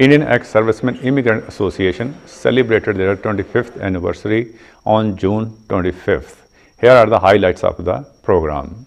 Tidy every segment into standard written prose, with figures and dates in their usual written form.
Indian Ex-Servicemen Immigrant Association celebrated their 25th anniversary on June 25th. Here are the highlights of the program.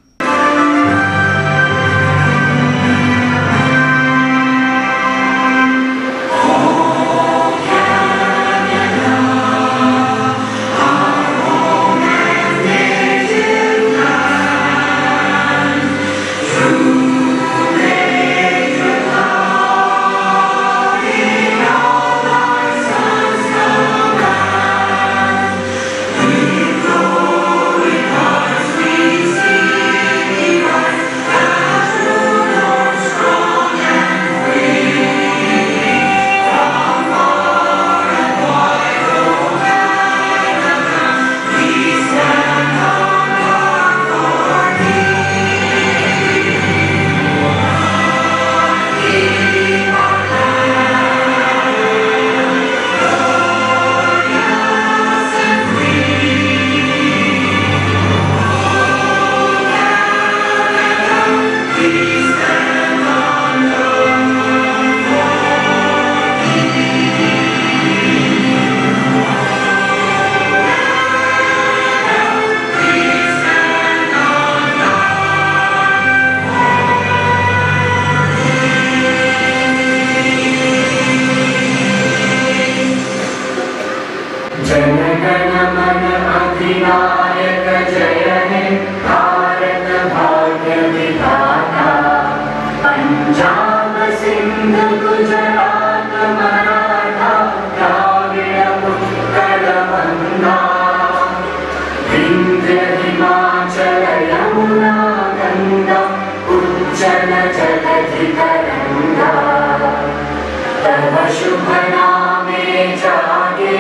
शुभ नामे जागे,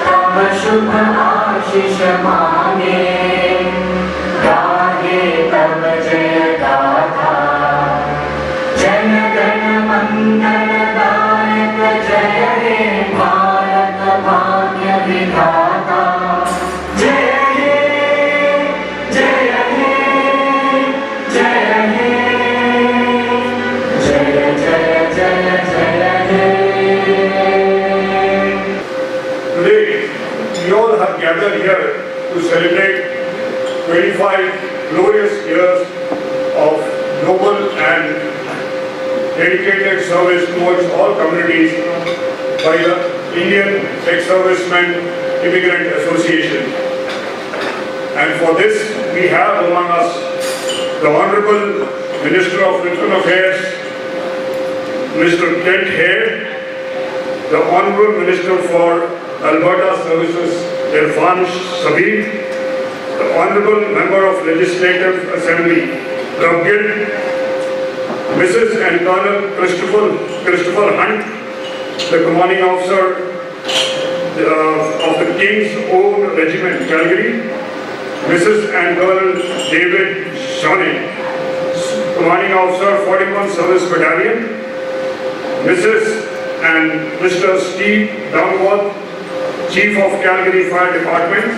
तब शुभ आशीष मांगे, गाहे तब जय गाथा। जन गण मंगल दायक जय हे भारत भाग्य विधाता। जय हे जय हे जय हे जय जय जय जय हे। Today, we all have gathered here to celebrate 25 glorious years of noble and dedicated service towards all communities by the Indian Ex-Servicemen Immigrant Association. And for this, we have among us the Honorable Minister of Foreign Affairs, Mr. Kent Hare, the Honorable Minister for Alberta Services, Irfan Sabir, the Honorable Member of Legislative Assembly, Doug Mrs. and Colonel Christopher Hunt, the Commanding Officer of the King's Own Regiment, Calgary, Mrs. and Colonel David Shawnee, Commanding Officer, 41st Service Battalion, Mrs. and Mr. Steve Downworth, Chief of Calgary Fire Department,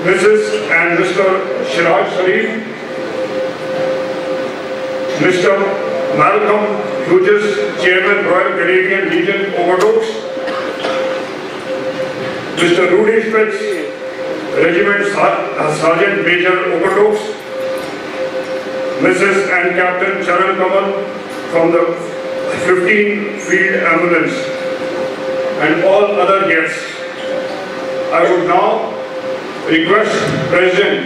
Mrs. and Mr. Shiraj Sharif, Mr. Malcolm Hughes, Chairman Royal Canadian Legion Overdose, Mr. Rudy Spitz, Regiment Sergeant Major Overdose, Mrs. and Captain Charan Kamal from the 15 Field Ambulance, and all other guests. I would now request President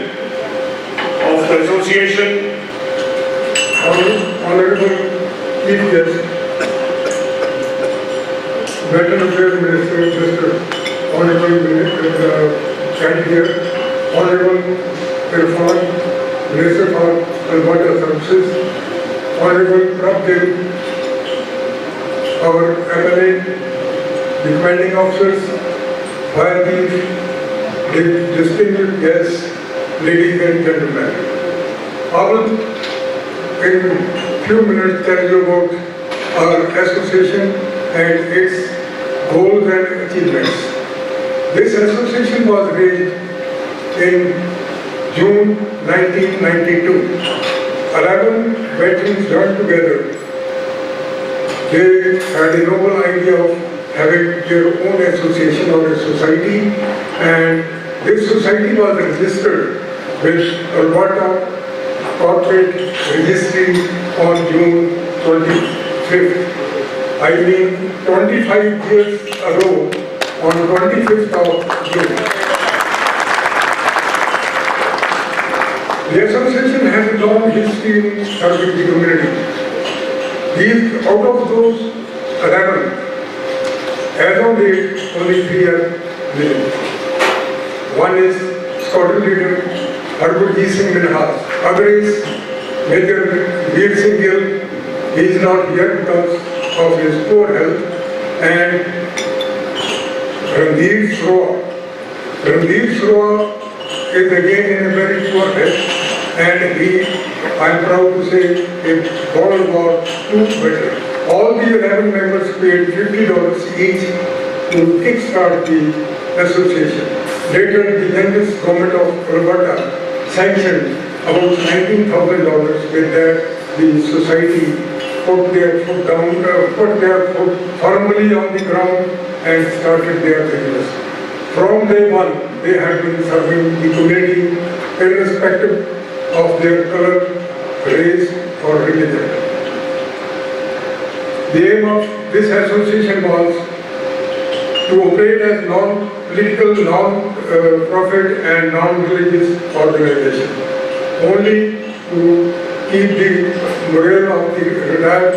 of the Association, Honorable Chief Guest, Veteran Affairs Minister, Mr. Honorable Candidate, Honorable Irfan, Minister for Alberta Services, Honorable Prabhu, our MLA, the commanding officers, fire chief, distinguished guests, ladies and gentlemen. I will in few minutes tell you about our association and its goals and achievements. This association was raised in June 1992. 11 veterans joined together They had a noble idea of having their own association or a society, and this society was registered with Alberta Corporate Registry on June 25th. I mean 25 years ago on 25th of June. The association has a long history in serving the community. These, out of those 11, as on date, only 3 are living. One is squadron leader Harbhaji Singh Minhas. Other is Major Veer Singh Gill. He is not here because of his poor health. And Ranveer Sroa. Ranveer Sroa is again in a very poor health. And he, I am proud to say, a World War II veteran. All the 11 members paid $50 each to kickstart the association. Later, the youngest government of Alberta sanctioned about $19,000. With that, the society put their foot down, put their foot firmly on the ground and started their business. From day one, they have been serving the community irrespective of their color, race or religion. The aim of this association was to operate as non-political, non-profit and non-religious organization, only to keep the morale of the retired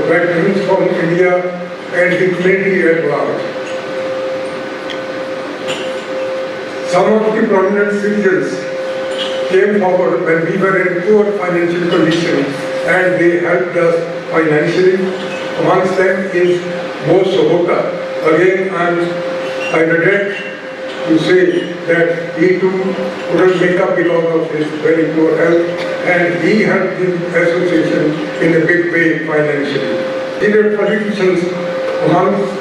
veterans from India and the community at large. Some of the prominent citizens came forward when we were in poor financial condition and they helped us financially. Amongst them is Mo Sohota. Again, I regret to say that he too couldn't make up because of his very poor health, and he helped the association in a big way financially. Senior politicians amongst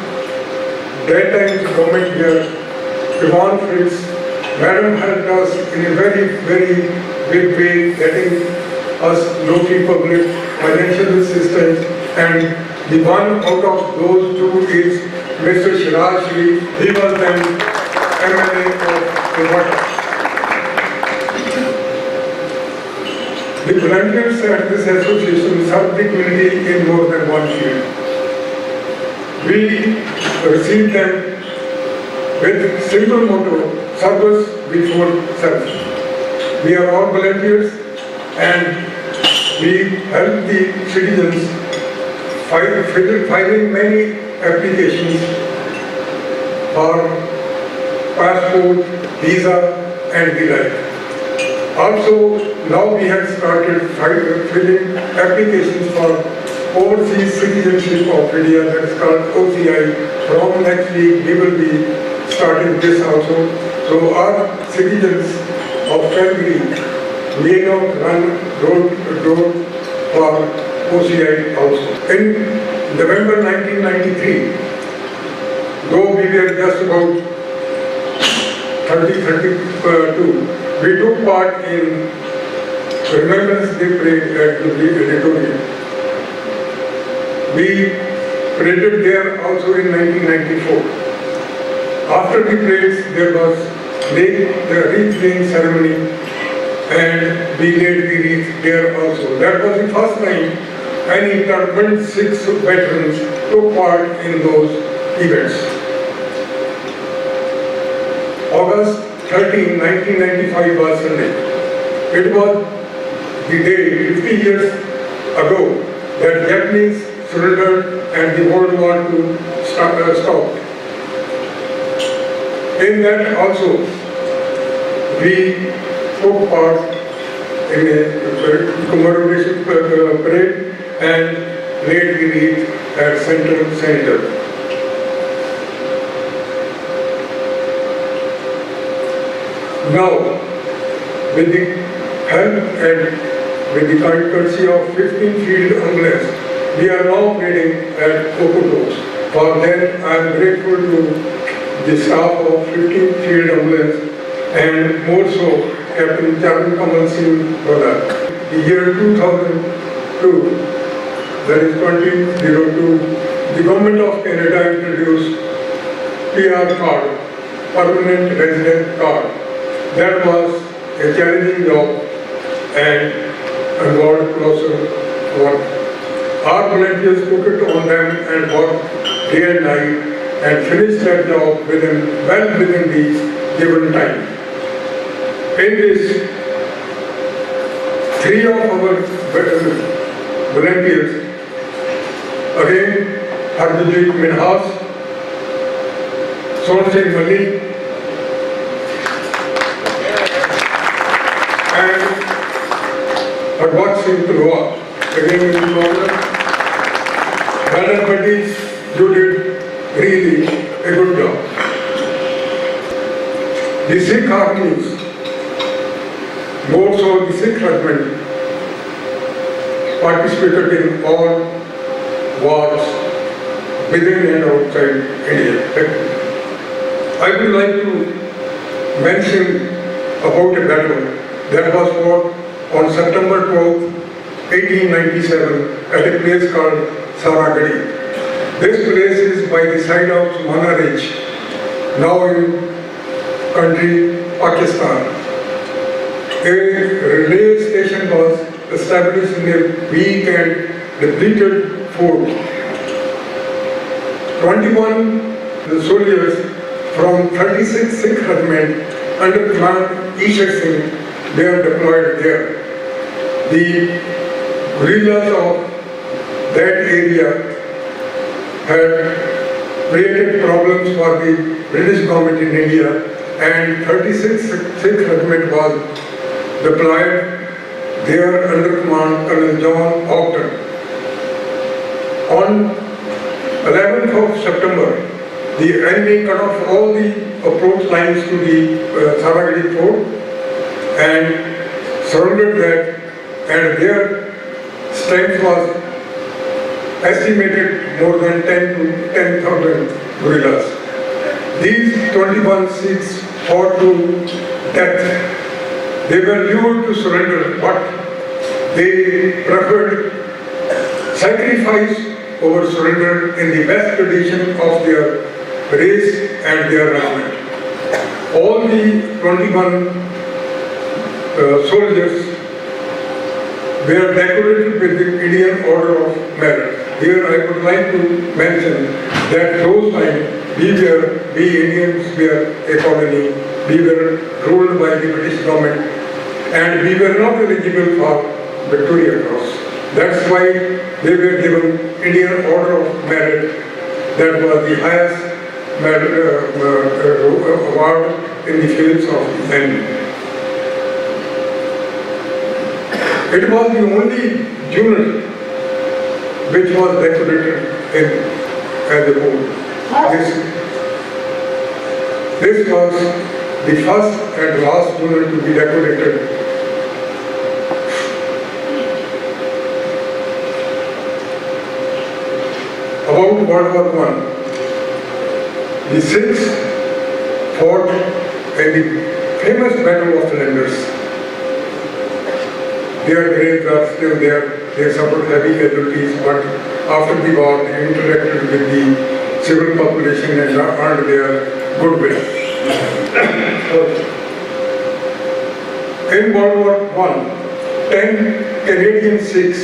that time's government here, Yvonne Fritz, Madam helped us in a very, very big way, getting us local public financial assistance, and the one out of those two is Mr. Shiraj Sharif. He was then MLA of Alberta. The volunteers at this association served the community in more than one field. We received them with simple motto, service before self. We are all volunteers and we help the citizens filing many applications for passport, visa and the like. Also, now we have started filling applications for overseas citizenship of India, that is called OCI. From next week we will be starting this also. So our citizens of Calgary may not run road for OCI also. In November 1993, though we were just about 32, we took part in Remembrance Day parade at the auditorium. We paraded there also in 1994. After the parades, there was the wreath-laying ceremony, and we laid the wreath there also. That was the first time any turbaned 6 veterans took part in those events. August 13, 1995 was Sunday. It was the day 50 years ago that Japanese surrendered and the World War II stopped. In that also, we took part in a commemoration parade and laid the wreath at Central Center. Now, with the help and with the kind courtesy of 15 field ambulance, we are now operating at Kokotos. For that, I am grateful to the staff of 15 field ambulance and more so Captain Charan Kamal Singh Bala. The year 2002, that is 2002, the Government of Canada introduced PR card, Permanent Resident Card. That was a challenging job and involved closer work. Our volunteers took it on them and worked day and night and finished that job well within the given time. In this, 3 of our volunteers, again, Harjit Minhas, Son Singh Mali, and Bhagwat Singh Tulwa, again in the corner. Brother buddies, you did really a good job. The Sikh armies, more so the Sikh regiment, participated in all wars within and outside India. I would like to mention about a battle that was fought on September 12, 1897 at a place called Saragadi. This place is by the side of Mana Ridge, now in country Pakistan. A relay station was established in a weak and depleted fort. 21 soldiers from 36 Sikh regiment under command Ishak Singh were deployed there. The guerrillas of that area had created problems for the British government in India, and 36 Sikh regiment was deployed there under command Colonel John Ogden. On 11th of September, the enemy cut off all the approach lines to the Saragadi fort and surrounded that, and their strength was estimated more than 10 to 10,000 guerrillas. These 21 Sikhs fought to death. They were lured to surrender, but they preferred sacrifice over surrender in the best tradition of their race and their regiment. All the 21 soldiers were decorated with the Indian Order of Merit. Here I would like to mention that those times we Indians were a colony, we were ruled by the British government, and we were not eligible for Victoria Cross. That's why they were given Indian Order of Merit. That was the highest award in the fields of the enemy. It was the only unit which was decorated as a whole. This was the first and last unit to be decorated. About World War I, the Sikhs fought in the famous Battle of Flanders. Their graves are still there. They suffered heavy casualties, but after the war, they interacted with the civil population and earned their goodwill. In World War I, 10 Canadian Sikhs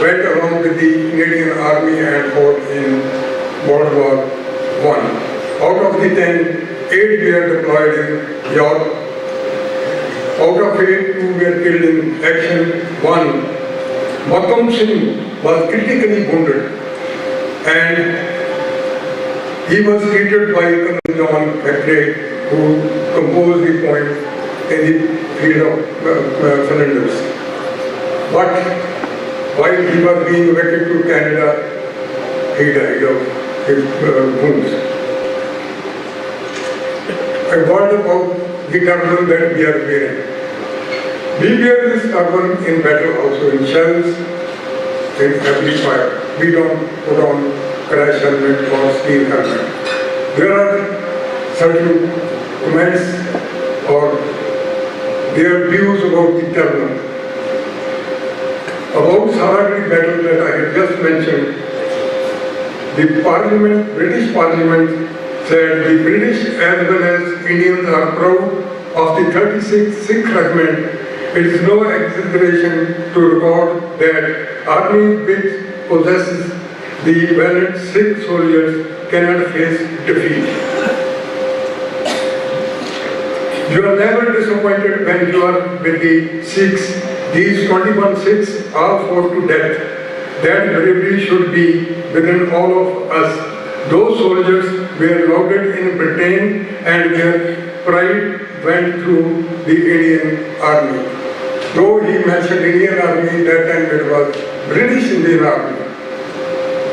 went along with the Canadian Army and fought in World War I. Out of the 10, 8 were deployed in Europe. Out of 8, 2 were killed in action. 1, Makam Singh, was critically wounded, and he was treated by Colonel John McRae, who composed the poem in the field of Flanders. But while he was being evacuated to Canada, he died of his wounds. A word about the turban that we are wearing. We wear this turban in battle also, in shells, in every fire. We don't put on crash helmet or steel helmet. There are certain comments or their views about the turban. About Saragri battle that I had just mentioned, the Parliament, British Parliament said the British as well as Indians are proud of the 36th Sikh Regiment. It is no exaggeration to record that army which possesses the valiant Sikh soldiers cannot face defeat. You are never disappointed when you are with the Sikhs. These 21 Sikhs all fought to death. That bravery should be within all of us. Those soldiers were loaded in Britain and their pride went through the Indian Army. Though he mentioned Indian Army, that time it was British Indian Army.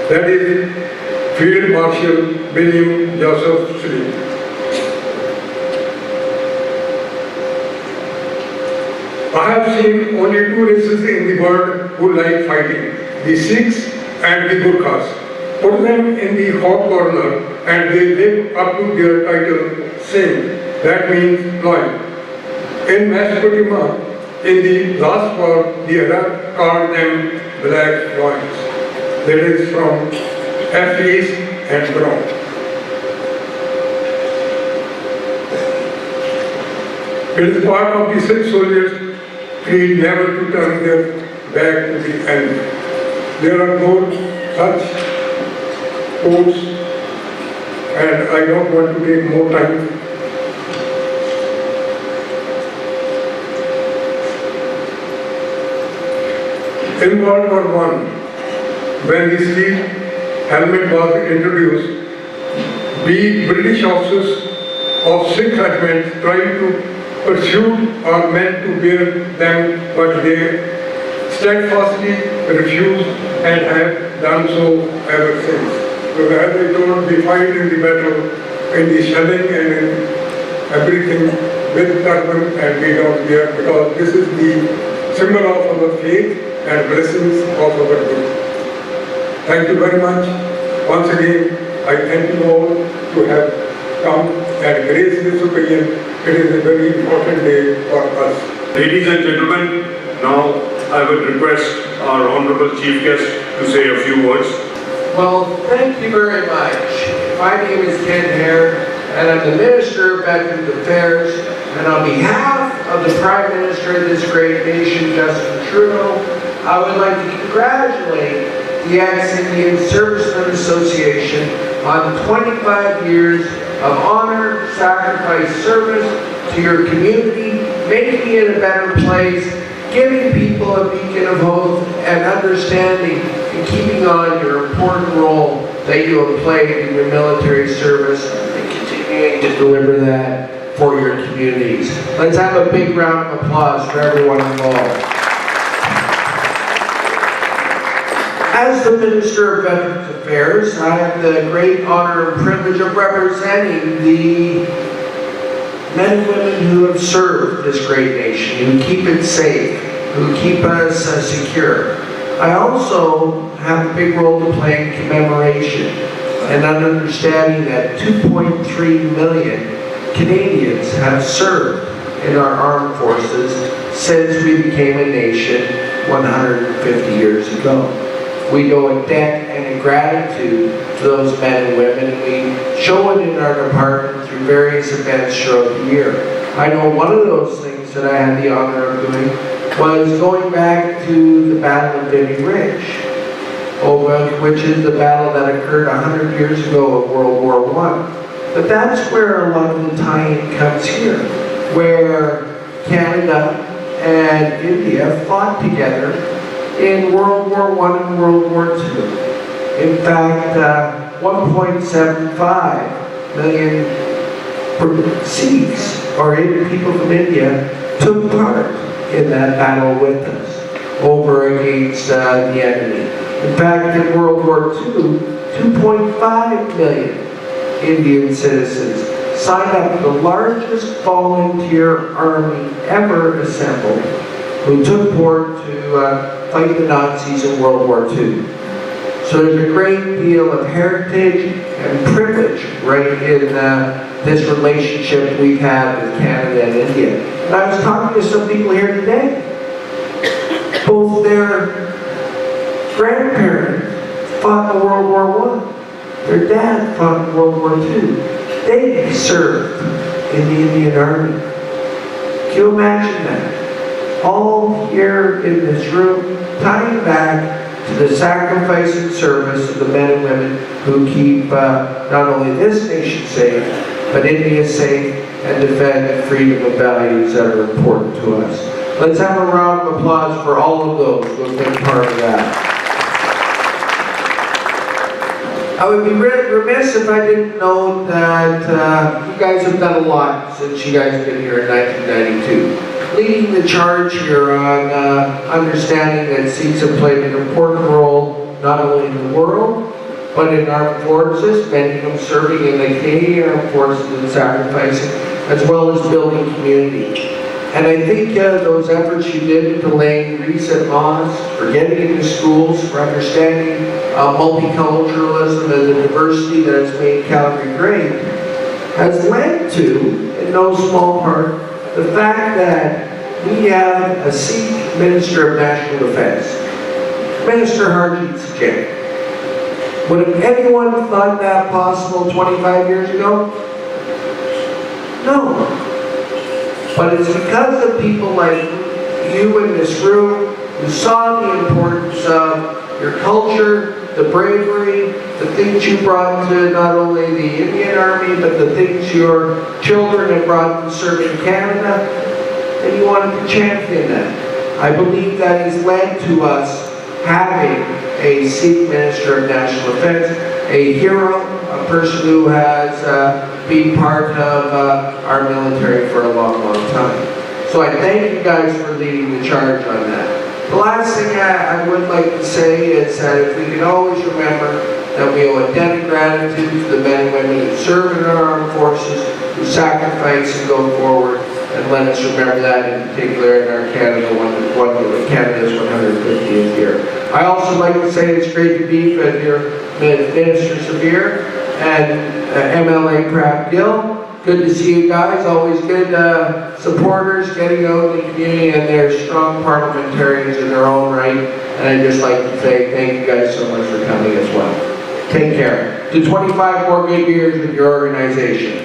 That is Field Marshal William Joseph Sleep. I have seen only two races in the world who like fighting, the Sikhs and the Gurkhas. Put them in the hot corner and they live up to their title, Singh. That means lion. In Mesopotamia, in the last war, the Arab called them black lions. That is from F and Brown. It is part of the Sikh soldiers' creed never to turn their back to the enemy. There are no such quotes, and I don't want to take more time. In World War I, when the steel helmet was introduced, we British officers of Sikh regiments tried to pursue or meant to wear them, but they steadfastly refused and have done so ever since. So as I told, we fight in the battle, in the shelling and in everything with turban, and we don't wear because this is the symbol of our faith and blessings of our good. Thank you very much. Once again, I thank you all to have come and grace this occasion. It is a very important day for us. Ladies and gentlemen, now I would request our Honorable Chief Guest to say a few words. Well, thank you very much. My name is Ken Hare, and I'm the Minister of Veterans Affairs. And on behalf of the Prime Minister of this great nation, Justin Trudeau, I would like to congratulate the Ex-Servicemen Association on 25 years of honor, sacrifice, service to your community, making it a better place, giving people a beacon of hope and understanding, and keeping on your important role that you have played in your military service and continuing to deliver that for your communities. Let's have a big round of applause for everyone involved. As the Minister of Veterans Affairs, I have the great honor and privilege of representing the men and women who have served this great nation, who keep it safe, who keep us secure. I also have a big role to play in commemoration and understanding that 2.3 million Canadians have served in our armed forces since we became a nation 150 years ago. We owe a debt and a gratitude to those men and women, and we show it in our department through various events throughout the year. I know one of those things that I had the honor of doing was going back to the Battle of Vimy Ridge, which is the battle that occurred 100 years ago of World War I. But that's where a lot of the tie-in comes here, where Canada and India fought together in World War I and World War II. In fact, 1.75 million Sikhs, or people from India, took part in that battle with us over against the enemy. In fact, in World War II, 2.5 million Indian citizens signed up, the largest volunteer army ever assembled, who took part to fight the Nazis in World War II. So there's a great deal of heritage and privilege right in this relationship we've had with Canada and India. And I was talking to some people here today. Both their grandparents fought in World War I. Their dad fought in World War II. They served in the Indian Army. Can you imagine that? All here in this room, tying back to the sacrifice and service of the men and women who keep not only this nation safe, but India safe and defend freedom and values that are important to us. Let's have a round of applause for all of those who have been part of that. I would be remiss if I didn't know that you guys have done a lot since you guys have been here in 1992. Leading the charge here on understanding that Sikhs have played an important role not only in the world, but in armed forces, many of them serving in the Canadian Armed Forces and sacrificing, as well as building community. And I think those efforts you did into laying recent laws, for getting into schools, for understanding multiculturalism and the diversity that has made Calgary great, has led to, in no small part, the fact that we have a Sikh Minister of National Defense, Minister Harjit Singh. Would have anyone thought that possible 25 years ago? No. But it's because of people like you in this room who saw the importance of your culture, the bravery, the things you brought to not only the Indian Army, but the things your children have brought to serve in Canada, and you wanted to champion that. I believe that has led to us having a Sikh Minister of National Defense, a hero, a person who has been part of our military for a long, long time. So I thank you guys for leading the charge on that. The last thing I would like to say is that if we can always remember that we owe a debt of gratitude to the men and women who serve in our armed forces, who sacrifice and go forward, and let us remember that in particular in our Canada's 150th year. I also like to say it's great to be with your Minister Severe and MLA Pratt Gill. Good to see you guys. Always good supporters getting out in the community, and they're strong parliamentarians in their own right. And I'd just like to say thank you guys so much for coming as well. Take care. To 25 more good years with your organization.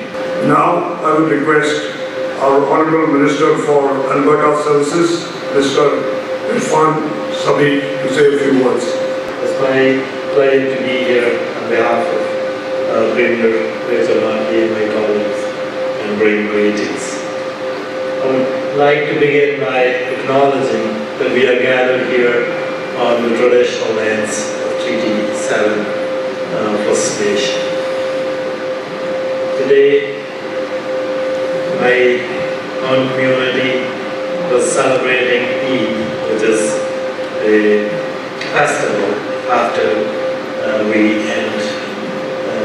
Now I would request our Honorable Minister for Alberta Services, Mr. Irfan Sabi, to say a few words. It's my pleasure to be here on behalf of Premier Rachel Markey and my colleagues and bring greetings. I would like to begin by acknowledging that we are gathered here on the traditional lands of Treaty 7 First Nation. Today, my own community was celebrating Eid, which is a festival after we end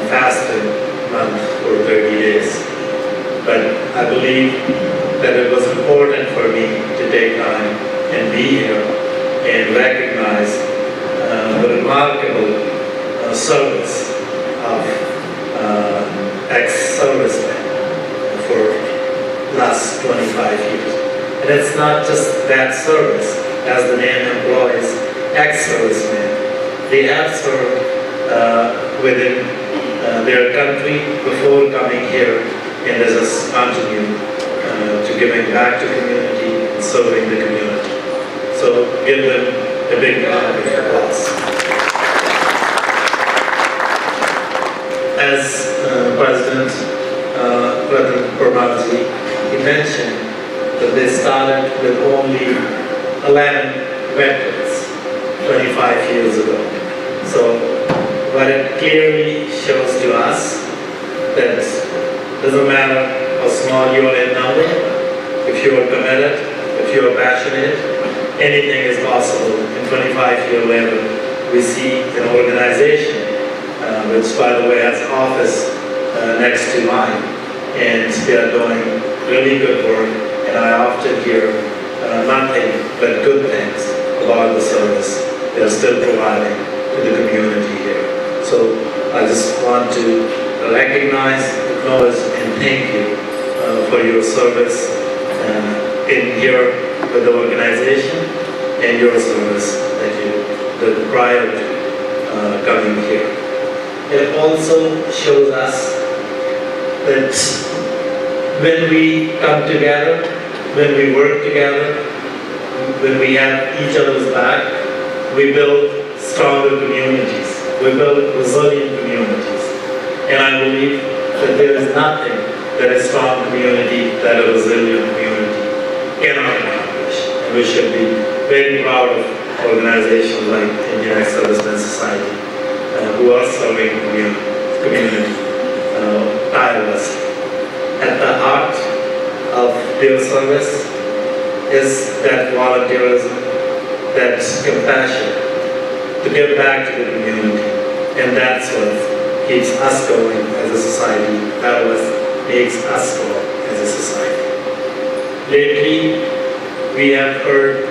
fasting month for 30 days. But I believe that it was important for me to take time and be here and recognize the remarkable service of ex-servicemen for last 25 years. And it's not just that service, as the name implies, ex-servicemen. They have served within their country before coming here, and they just continue to giving back to community and serving the community. So give them a big round of applause. As President Ratan Purnaji, he mentioned that they started with only 11 veterans 25 years ago. So what it clearly shows to us that it doesn't matter how small you are in number, if you are committed, if you are passionate, anything is possible. In 25 years later, we see an organization which, by the way, has an office next to mine, and they are doing really good work, and I often hear nothing but good things about the service they are still providing to the community here. So I just want to recognize, acknowledge, and thank you for your service in here with the organization and your service that you prior to coming here. It also shows us that when we come together, when we work together, when we have each other's back, we build stronger communities, we build resilient communities. And I believe that there is nothing that a strong community, that a resilient community cannot accomplish. And we should be very proud of organizations like Indian Ex-Servicemen Society who are serving community tirelessly. At the heart of their service is that volunteerism, that compassion to give back to the community. And that's what keeps us going as a society. That was makes us go as a society. Lately, we have heard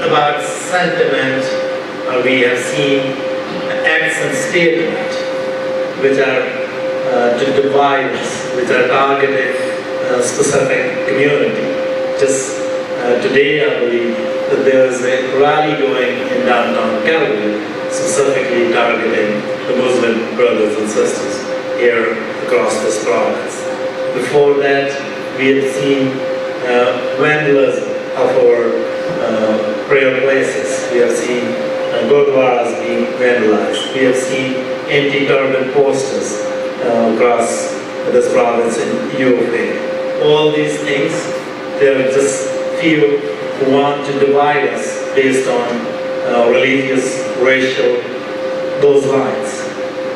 about sentiment, we have seen acts and statements which are to divide us, which are targeted specific community. Just today, I believe that there is a rally going in downtown Calgary, specifically targeting the Muslim brothers and sisters here across this province. Before that, we have seen vandalism of our prayer places. We have seen gurdwaras being vandalized. We have seen anti-turban posters across this province in UOP. All these things, there are just few who want to divide us based on religious, racial, those lines.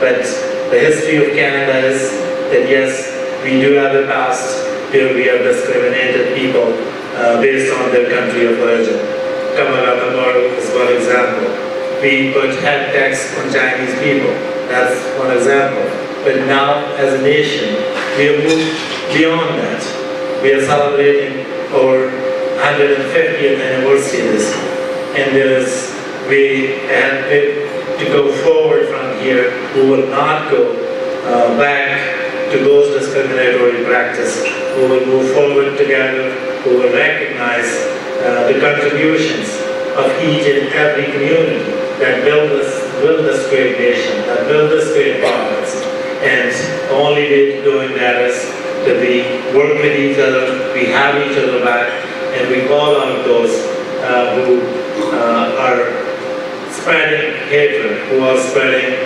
But the history of Canada is that yes, we do have a past where we have discriminated people based on their country of origin. Kamarata model is one example. We put head tax on Chinese people. That's one example. But now, as a nation, we have moved beyond that. We are celebrating our 150th anniversary this year. And we have to go forward from here. We will not go back to those discriminatory practices. We will move forward together. We will recognize the contributions of each and every community that build this great nation, that build this great province. And the only way to doing that is to work with each other, we have each other back, and we call out those who are spreading hatred, who are spreading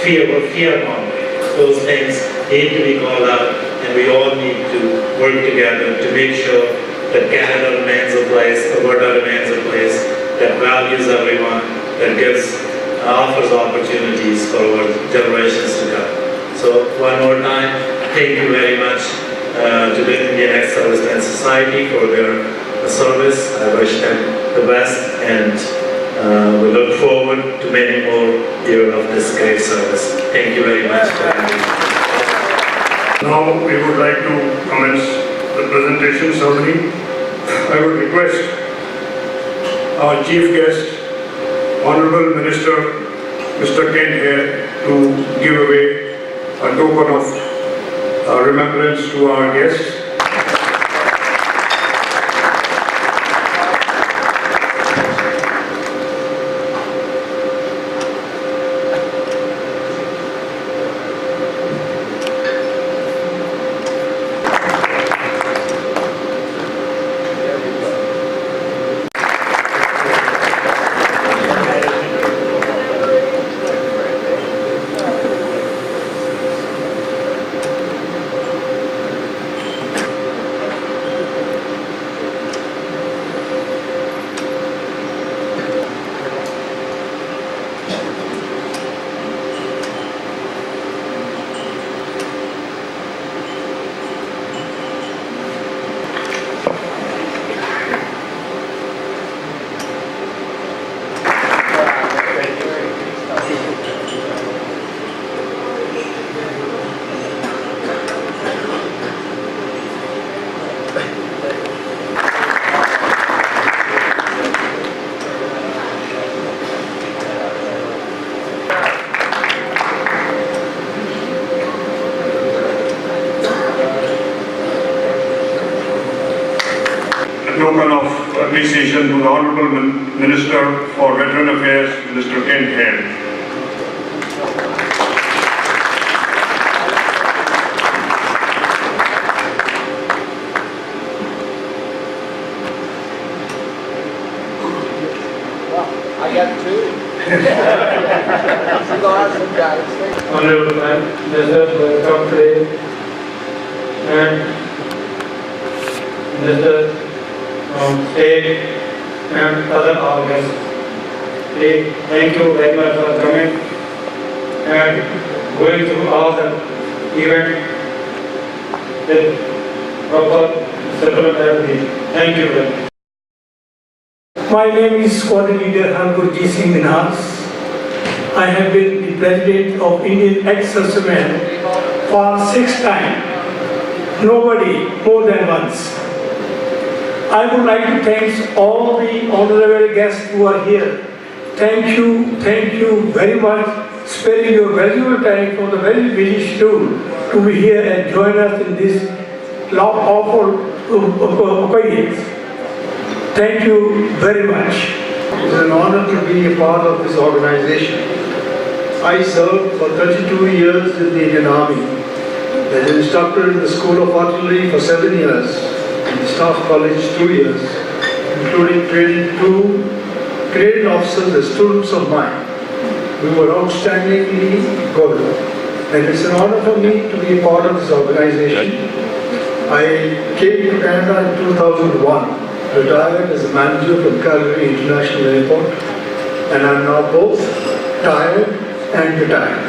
fear-mongering. Those things need to be called out, and we all need to work together to make sure that Canada remains a place, Alberta remains a place that values everyone, that offers opportunities for our generations to come. So one more time, thank you very much to the Indian Ex-Servicemen Society for their service. I wish them the best, and we look forward to many more years of this great service. Thank you very much for having me. Now we would like to commence the presentation ceremony. I would request our chief guest, Honorable Minister Mr. Ken Hare, to give away a token of remembrance to our guests. appreciation to the Honorable Minister for Veteran Affairs, Mr. Kent Hale. I got two. Honorable Prime Minister, welcome today, and Minister from State and other organs. Thank you very much for coming and going through all the event with proper settlement everything. Thank you very much. My name is Squadron Leader Hankurji Singh Minhas. I have been the President of Indian Ex-Servicemen for 6 times. Nobody more than once. I would like to thank all the honorable guests who are here. Thank you very much, sparing your valuable time from the very busy schedule to be here and join us in this awful occasion. Thank you very much. It is an honor to be a part of this organization. I served for 32 years in the Indian Army, as an instructor in the School of Artillery for 7 years, in the Staff College 2 years, including training 2 Canadian officers as students of mine. We were outstandingly good, and it's an honor for me to be a part of this organization. I came to Canada in 2001. Retired as a manager from Calgary International Airport, and I'm now both tired and retired.